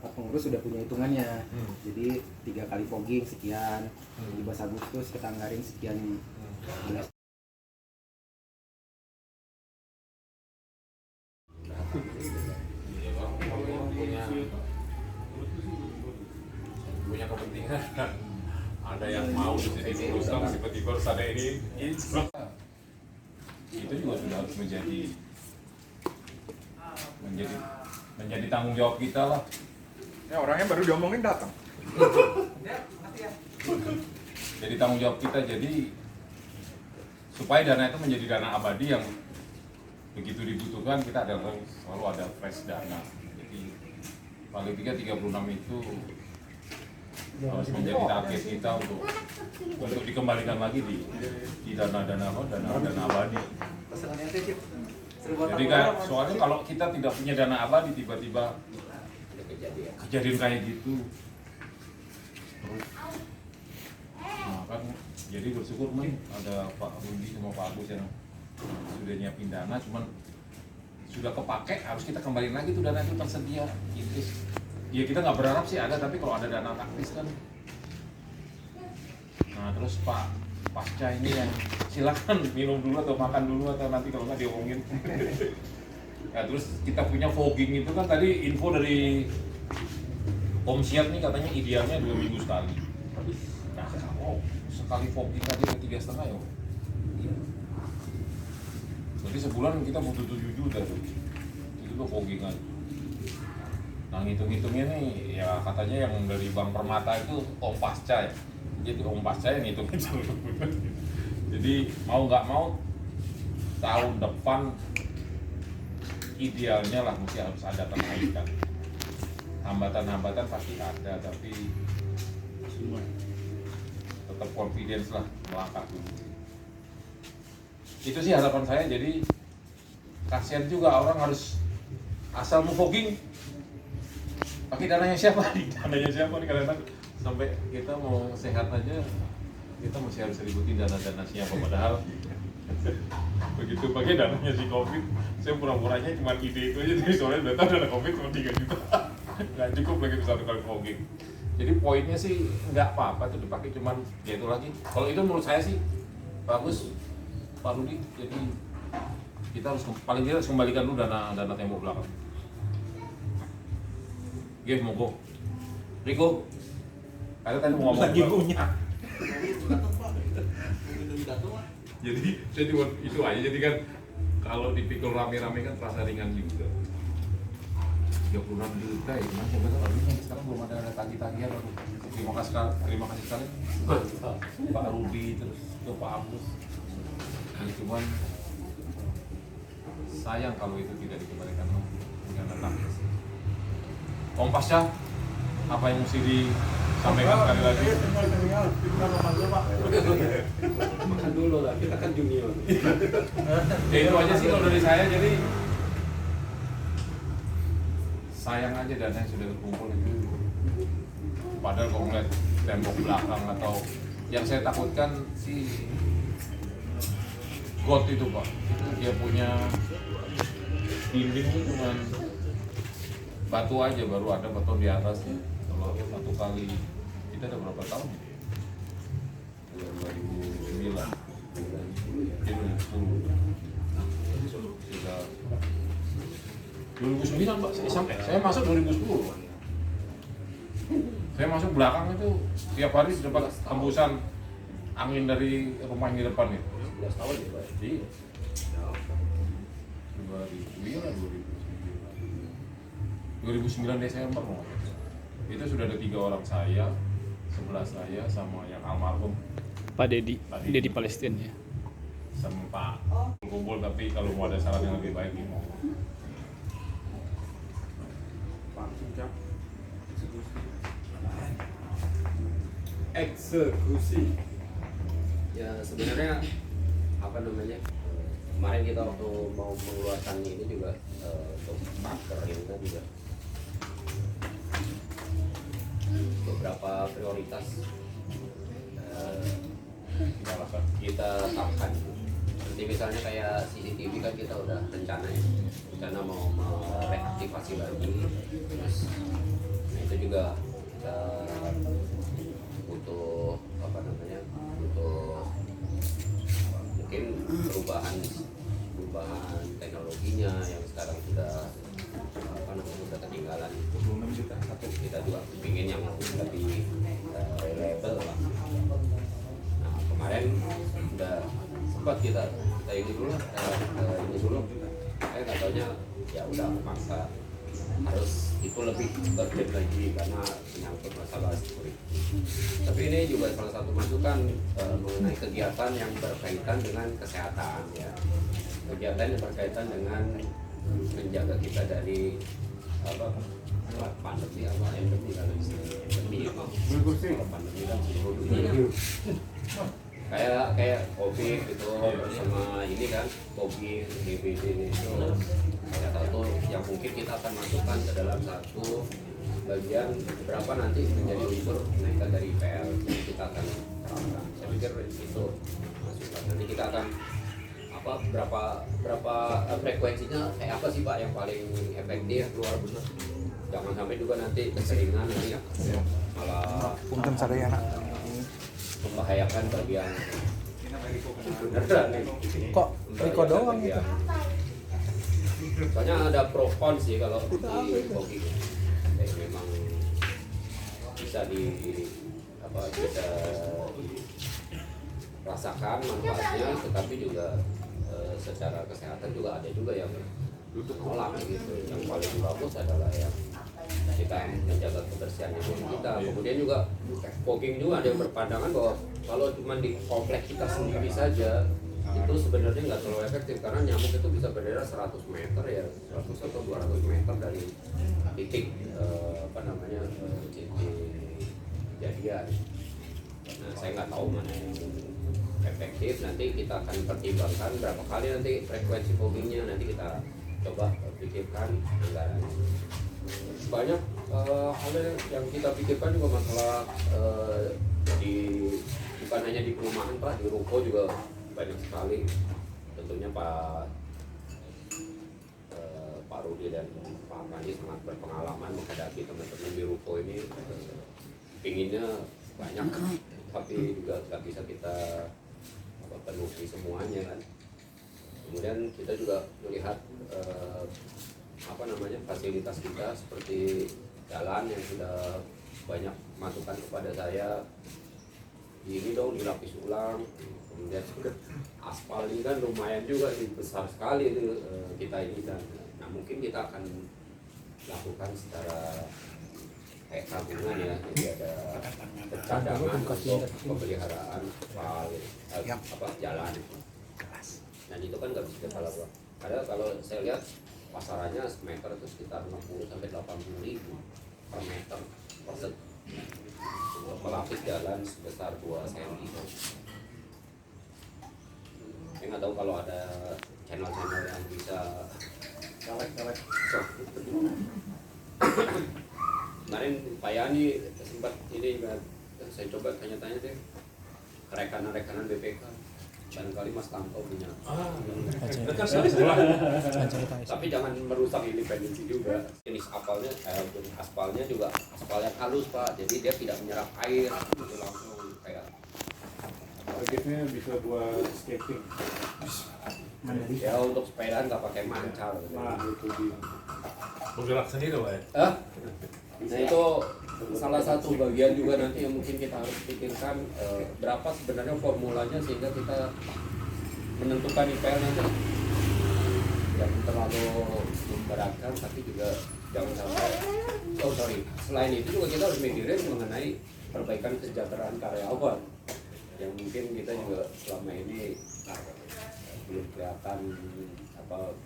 rapat pengurus sudah punya hitungannya. Jadi 3 kali fogging sekian, 17 Agustus kita anggarin sekian jelas. Punya kepentingan. Ada yang mau di sini teruskan, tiba-tiba harus ada ini. Itu juga sudah harus menjadi tanggung jawab kita lah. Ya orangnya baru diomongin datang. Jadi tanggung jawab kita, jadi supaya dana itu menjadi dana abadi yang begitu dibutuhkan kita ada selalu ada fresh dana. Jadi paling tidak 36 itu harus menjadi target kita untuk dikembalikan lagi di dana abadi. Jadi kan soalnya kalau kita tidak punya dana abadi tiba-tiba kejadian kayak gitu, nah kan jadi bersyukur man ada Pak Rudi sama Pak Agus yang sudah nyiapin dana, cuman sudah kepake harus kita kembaliin lagi tuh dana itu tersedia. Gitu. Ya kita nggak berharap sih ada, tapi kalau ada dana taktis kan. Nah terus Pak Pasca ini yang silakan minum dulu atau makan dulu atau nanti kalau nggak diomongin. Nah terus kita punya fogging itu kan tadi info dari Om Siap nih katanya idealnya 2 minggu sekali. Nah kalau sekali fogging tadi ke 3,5 ya. Jadi sebulan kita butuh 7 juta tuh. Itu tuh foggingan. Nah ngitung-ngitungnya nih ya katanya yang dari Bank Permata itu Om Pasca ya. Jadi Om Pasca yang ngitungin. Jadi mau nggak mau tahun depan idealnya lah mesti harus ada kenaikan. Hambatan-hambatan pasti ada, tapi semua tetap confidence lah melangkah dulu. Itu sih harapan saya. Jadi kasihan juga orang harus asal mau fogging pakai dananya siapa nih? Dananya siapa nih? Kadang-kadang sampai kita mau sehat aja kita masih harus ributin dana siapa, padahal begitu pakai dananya si COVID, saya pura-puranya cuma ide itu aja, jadi soalnya udah tahu dana COVID cuma 3 juta, nggak cukup lagi tuh 1 kali fogging. Jadi poinnya sih nggak apa-apa tuh dipakai, cuman ya itu lagi. Kalau itu menurut saya sih bagus, Pak Rudi. Jadi kita harus paling tidak harus kembalikan dulu dana tembok belakang. Oke, monggo. Riko, ada tadi mau ngomong lagi punya. Jadi saya cuma itu aja. Jadi kan kalau dipikul rame-rame kan terasa ringan juga. 36 juta ya, gimana coba sekarang belum ada tagih-tagihan. Terima kasih sekali Pak Rudi, terus ke Pak Agus. Jadi cuman sayang kalau itu tidak dikembalikan dengan tetap. Om Pasca, apa yang mesti disampaikan sekali lagi? Makan dulu lah, kita kan junior. Ya itu aja sih kalau dari saya. Jadi sayang aja dana yang sudah terkumpul itu. Padahal kalau ngeliat tembok belakang atau yang saya takutkan si God itu Pak, itu dia punya dinding itu cuma batu aja, baru ada beton di atasnya. Kalau 1 kali kita ada berapa tahun ya? 2009, 2009 Pak, saya masuk 2010. Saya masuk belakang itu tiap hari dapat tembusan angin dari rumah yang di depan itu. 11 tahun ya Pak? Iya. 2009 Desember mau. Itu sudah ada 3 orang saya, 11 saya sama yang almarhum Pak Dedi Palestina ya. Sama Pak kumpul, tapi kalau mau ada saran yang lebih baik mau. Eksekusi. Ya sebenarnya apa namanya, kemarin kita waktu mau mengeluarkan ini juga untuk masker ini kan juga beberapa prioritas kita tetapkan. Seperti misalnya kayak CCTV kan kita udah rencana mau mereaktivasi lagi, terus juga kita butuh apa namanya, butuh mungkin perubahan teknologinya yang sekarang sudah apa namanya, sudah ketinggalan. Kita juga ingin yang lebih reliable lah. Nah kemarin udah sempat kita ini dulu, nggak taunya ya udah maksa harus itu lebih urgent lagi karena menyangkut masalah security. Tapi ini juga salah satu masukan mengenai kegiatan yang berkaitan dengan kesehatan ya, kegiatan yang berkaitan dengan menjaga kita dari apa pandemi apa endemi kalau endemi kalau pandemi kan seluruh dunia kayak COVID gitu sama ini kan COVID, DBD itu salah satu yang mungkin kita akan masukkan ke dalam satu bagian berapa nanti menjadi unsur kenaikan dari IPL kita akan terapkan. Saya pikir itu masukan. Nanti kita akan apa berapa frekuensinya kayak apa sih Pak yang paling efektif luar benar. Jangan sampai juga nanti keseringan nanti malah Punten sadayana. membahayakan bagian Kok Riko doang itu? soalnya ada pro con sih kalau di fogging memang bisa dirasakan manfaatnya, tetapi juga secara kesehatan juga ada juga yang menolak gitu. Yang paling bagus adalah yang kita menjaga kebersihan lingkungan kita. Kemudian juga fogging juga ada yang berpandangan bahwa kalau cuma di komplek kita sendiri saja itu sebenarnya nggak terlalu efektif karena nyamuk itu bisa berdaerah 100 meter ya, 100 atau 200 meter dari titik titik kejadian. Nah saya nggak tahu mana yang efektif, nanti kita akan pertimbangkan berapa kali nanti frekuensi foggingnya, nanti kita coba pikirkan anggarannya. Banyak hal yang kita pikirkan juga masalah bukan hanya di perumahan Pak, di ruko juga banyak sekali. Tentunya Pak Rudi dan Pak Mani sangat berpengalaman menghadapi teman-teman di ruko ini. Pinginnya banyak, tapi juga nggak bisa kita penuhi semuanya kan. Kemudian kita juga melihat fasilitas kita seperti jalan yang sudah banyak masukan kepada saya, ini dong dilapis ulang. Kemudian aspal ini kan lumayan juga besar sekali itu kita ini kan. Nah mungkin kita akan lakukan secara kayak tabungan ya, jadi ada cadangan untuk pemeliharaan aspal jalan. Dan itu kan nggak bisa kita lakukan. Padahal kalau saya lihat pasarannya semeter itu sekitar 60 sampai 80 ribu per meter per set untuk melapis jalan sebesar 2 cm. Saya nggak tahu kalau ada channel-channel yang bisa kalek. Kemarin Pak Yani sempat ini kan, saya coba tanya-tanya deh ke rekanan-rekanan BPK. Barangkali Mas Tanto punya. Dekat sekolah. Tapi jangan merusak independensi juga. Jenis aspalnya juga aspal yang halus Pak. Jadi dia tidak menyerap air. Itu langsung kayak. Targetnya bisa buat skating. Ya untuk sepedaan nggak pakai mancal. Nah itu dia. Bergerak sendiri Pak. Nah itu salah satu bagian juga nanti yang mungkin kita harus pikirkan berapa sebenarnya formulanya sehingga kita menentukan IPL nanti yang terlalu memberatkan, tapi juga jangan sampai selain itu juga kita harus mikirin mengenai perbaikan kesejahteraan karyawan yang mungkin kita juga selama ini belum kelihatan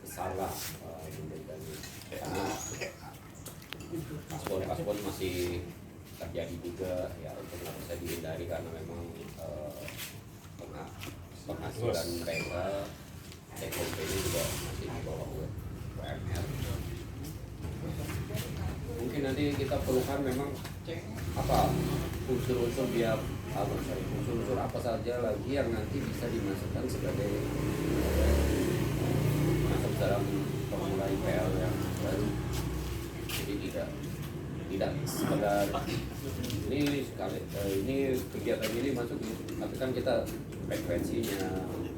besar lah karena paspor masih terjadi juga ya, itu nggak bisa dihindari karena memang penghasilan mereka TKP ini juga masih di bawah UMR. Mungkin nanti kita perlukan memang unsur-unsur unsur-unsur apa saja lagi yang nanti bisa dimasukkan sebagai masuk dalam formula IPL yang baru. Jadi tidak sekedar ini sekali ini kegiatan ini masuk ini, tapi kan kita frekuensinya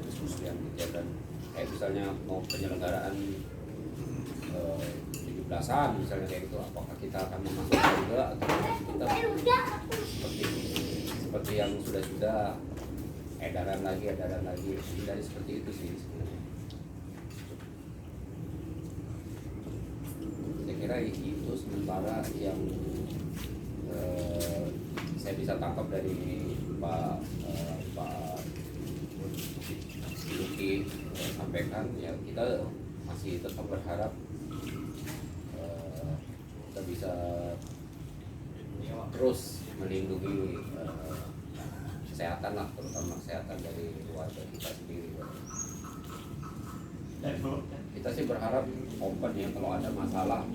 diskusian kegiatan kayak misalnya mau penyelenggaraan 17-an misalnya kayak gitu, apakah kita akan memasukkan juga atau kita seperti yang sudah edaran lagi dari seperti itu sih sebenarnya. Saya kira itu sementara yang saya bisa tangkap dari Pak Luki sampaikan, ya kita masih tetap berharap kita bisa terus melindungi kesehatan lah, terutama kesehatan dari keluarga kita sendiri. Kita sih berharap open ya, kalau ada masalah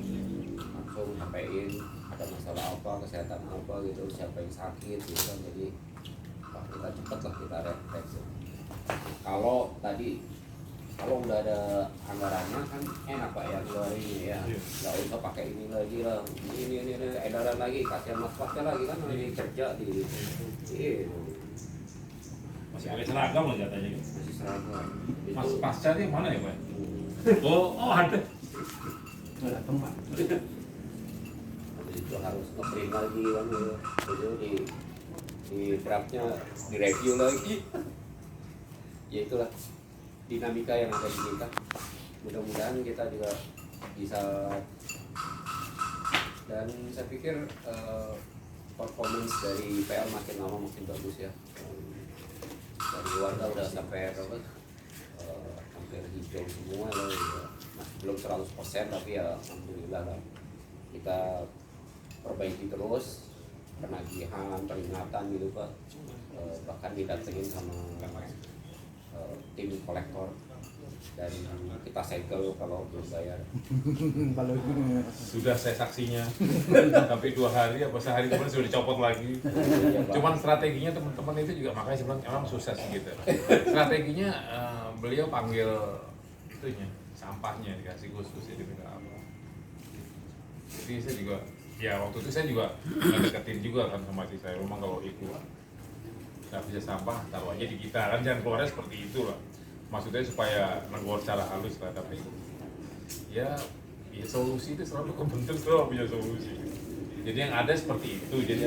langsung sampaikan ada masalah apa, kesehatan apa gitu, siapa yang sakit gitu kan, jadi kita cepat lah kita refleks. Kalau udah ada anggarannya kan enak Pak ya keluarinnya ya, nggak usah pakai ini lagi lah, ini edaran lagi, kasihan mas pasca lagi kan lagi kerja di Masih pakai seragam lah katanya. masih seragam. Mas pasca ini mana ya Pak? Oh ada. Nggak datang Pak. Habis itu harus nge-print lagi kan, itu di draftnya direview lagi. Ya itulah dinamika yang ada di kita. Mudah-mudahan kita juga bisa, dan saya pikir performance dari PL makin lama makin bagus ya. Dari warga udah sampai berapa? Hampir hijau semua lah ya. Masih belum 100% tapi ya alhamdulillah lah. Kita perbaiki terus penagihan, peringatan gitu Pak. Bahkan didatengin sama tim kolektor dan kita segel kalau belum bayar. Kalau Sudah saya saksinya sampai 2 hari apa sehari kemudian sudah dicopot lagi. Cuman strateginya teman-teman itu juga, makanya saya bilang emang sukses gitu. Strateginya beliau panggil itunya, sampahnya dikasih khusus jadi apa. Jadi saya juga, ya waktu itu saya juga deketin juga kan sama si saya, memang kalau itu nggak bisa sampah taruh aja di kita kan, jangan keluarnya seperti itu lah. Maksudnya supaya negor secara halus lah, tapi ya solusi itu selalu kebentuk selalu punya solusi. Jadi yang ada seperti itu, jadi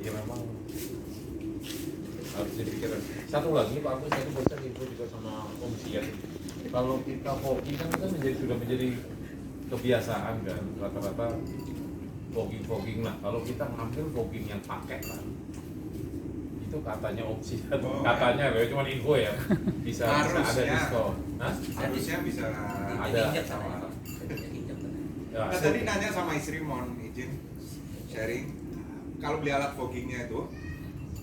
ya memang harus dipikirkan. Satu lagi Pak Agus, saya baca info juga sama komisi ya. Kalau kita fogging kan sudah menjadi kebiasaan kan, rata-rata fogging lah. Kalau kita ngambil fogging yang pakai lah, itu katanya opsi, katanya ya cuma info ya, bisa ada diskon. Harusnya bisa Ada sama. Ya, Nah, tadi nanya sama istri, mohon izin sharing. Kalau beli alat foggingnya itu,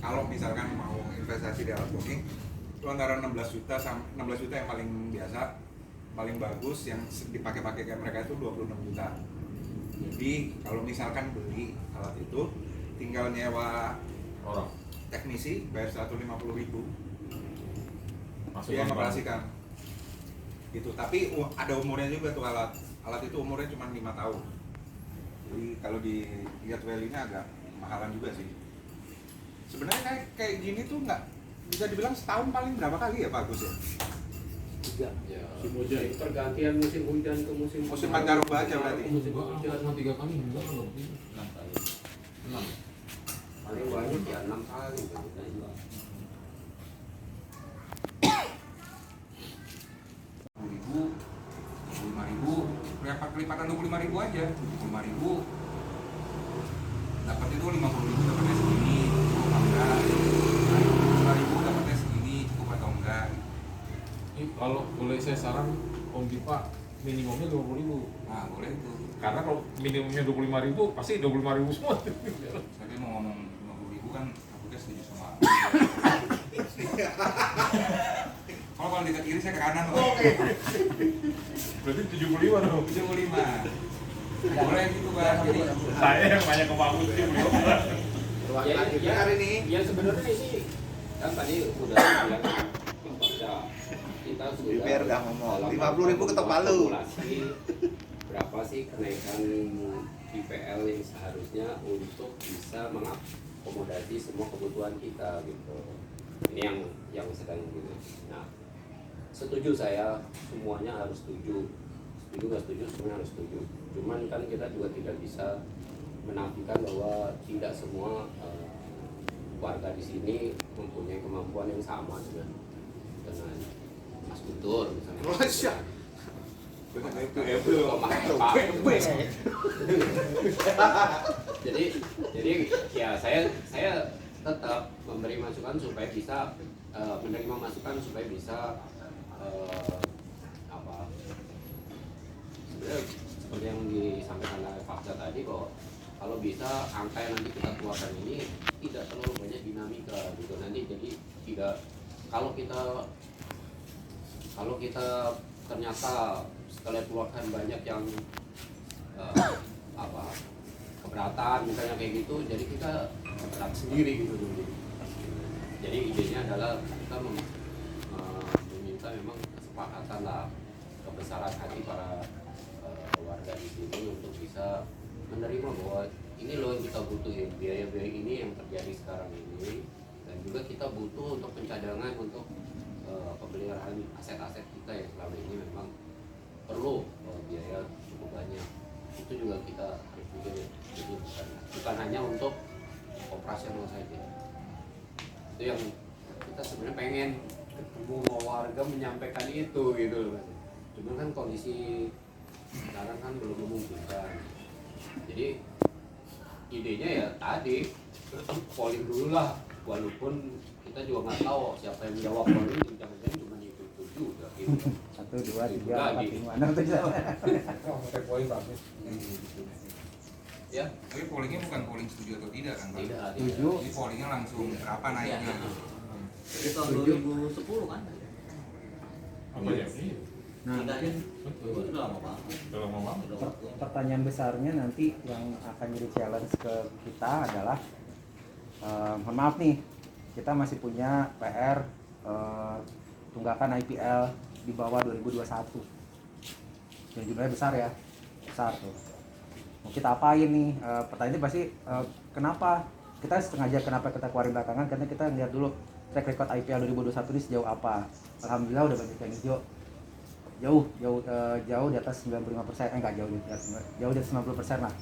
kalau misalkan mau investasi di alat fogging, itu antara 16 juta yang paling biasa, paling bagus yang dipakai-pakai kayak mereka itu 26 juta. Jadi kalau misalkan beli alat itu, tinggal nyewa orang teknisi bayar 150.000, masuk dia bank. mengoperasikan gitu. Tapi ada umurnya juga tuh alat itu umurnya cuma 5 tahun. Jadi kalau dilihat value-nya agak mahalan juga sih. Sebenarnya kayak gini tuh nggak bisa dibilang setahun paling berapa kali ya Pak Agus ya? 3 ya. Pergantian musim hujan ke musim pancaroba aja berarti. Musim Enggak, hujan. cuma 3 kali enggak lebih. 6. Paling banyak ya 6 kali gitu. 25.000, kelipatan 25.000 aja, 25.000 dapat itu 50.000 dapatnya segini, cukup apa enggak? 5.000 dapatnya segini, cukup atau enggak? Ini kalau boleh saya saran Om Dipa, minimumnya 20.000. Nah boleh tuh. Karena kalau minimumnya 25.000 pasti 25.000 semua. Tapi mau ngomong 50.000 kan aku guys setuju sama. Kalau dekat kiri saya ke kanan loh. Berarti 75 dong. 75. Boleh gitu Bang. Jadi Saya yang banyak ke Pak Agus 75. Ya, hari ini. ya sebenarnya ini kan tadi udah bilang baca kita sudah DPR udah ngomong, dalam 50.000 ketok palu. kalkulasi berapa sih kenaikan IPL yang seharusnya untuk bisa mengakomodasi semua kebutuhan kita gitu. Ini yang sedang gitu. Nah, setuju saya, semuanya harus setuju. Setuju nggak setuju, semuanya harus setuju. Cuman kan kita juga tidak bisa menafikan bahwa tidak semua warga di sini mempunyai kemampuan yang sama dengan Mas Guntur misalnya. Oh, siap. Jadi ya saya tetap memberi masukan supaya bisa menerima masukan supaya bisa apa sebenarnya seperti yang disampaikan oleh Fakta tadi kok, kalau bisa angka yang nanti kita keluarkan ini tidak terlalu banyak dinamika gitu nanti. Jadi tidak, kalau kita ternyata setelah keluarkan banyak yang apa keberatan misalnya kayak gitu, jadi kita berat sendiri gitu dulu. Jadi idenya adalah kita meminta memang kesepakatan lah, kebesaran hati para warga di sini untuk bisa menerima bahwa ini loh yang kita butuhin, biaya-biaya ini yang terjadi sekarang ini, dan juga kita butuh untuk pencadangan untuk pemeliharaan aset-aset kita yang selama ini memang perlu biaya cukup banyak. Itu juga kita harus pikir, jadi bukan hanya untuk operasional saja. Itu yang kita sebenarnya pengen ketemu warga menyampaikan itu gitu loh. Cuma kan kondisi sekarang kan belum memungkinkan. Jadi idenya ya tadi polling dulu lah, walaupun kita juga nggak tahu siapa yang menjawab polling, jangan-jangan cuma itu juga gitu. 1, 2, 3, 4, 5, 6 tuh. Ya, Tapi pollingnya bukan polling setuju atau tidak kan, Pak? tidak. Setuju. Jadi pollingnya langsung berapa naiknya? Jadi tahun 2010 kan? Apa ya? Iya. Nah, Tinggalnya Betul. itu udah lama banget. Udah lama banget. pertanyaan besarnya nanti yang akan jadi challenge ke kita adalah mohon maaf nih, kita masih punya PR tunggakan IPL di bawah 2021 yang jumlahnya besar ya, besar tuh. Mau kita apain nih? Pertanyaannya pasti kenapa kita sengaja kenapa kita keluarin belakangan, karena kita lihat dulu track record IPL 2021 ini sejauh apa. Alhamdulillah udah banyak yang hijau, jauh di atas 95%, enggak jauh di atas 90% lah,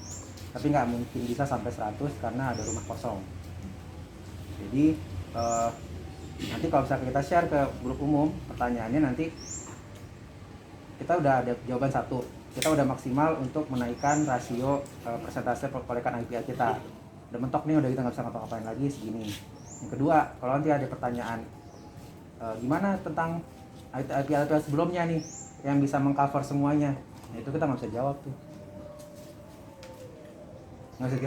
tapi nggak mungkin bisa sampai 100 karena ada rumah kosong. Jadi nanti kalau misalnya kita share ke grup umum, pertanyaannya nanti kita udah ada jawaban satu, kita udah maksimal untuk menaikkan rasio persentase perolehan IPL kita, udah mentok nih, udah kita nggak bisa ngapa-ngapain lagi segini. Yang kedua, kalau nanti ada pertanyaan gimana tentang IPL sebelumnya nih yang bisa mengcover semuanya, nah, itu kita nggak bisa jawab tuh, nggak bisa jawab.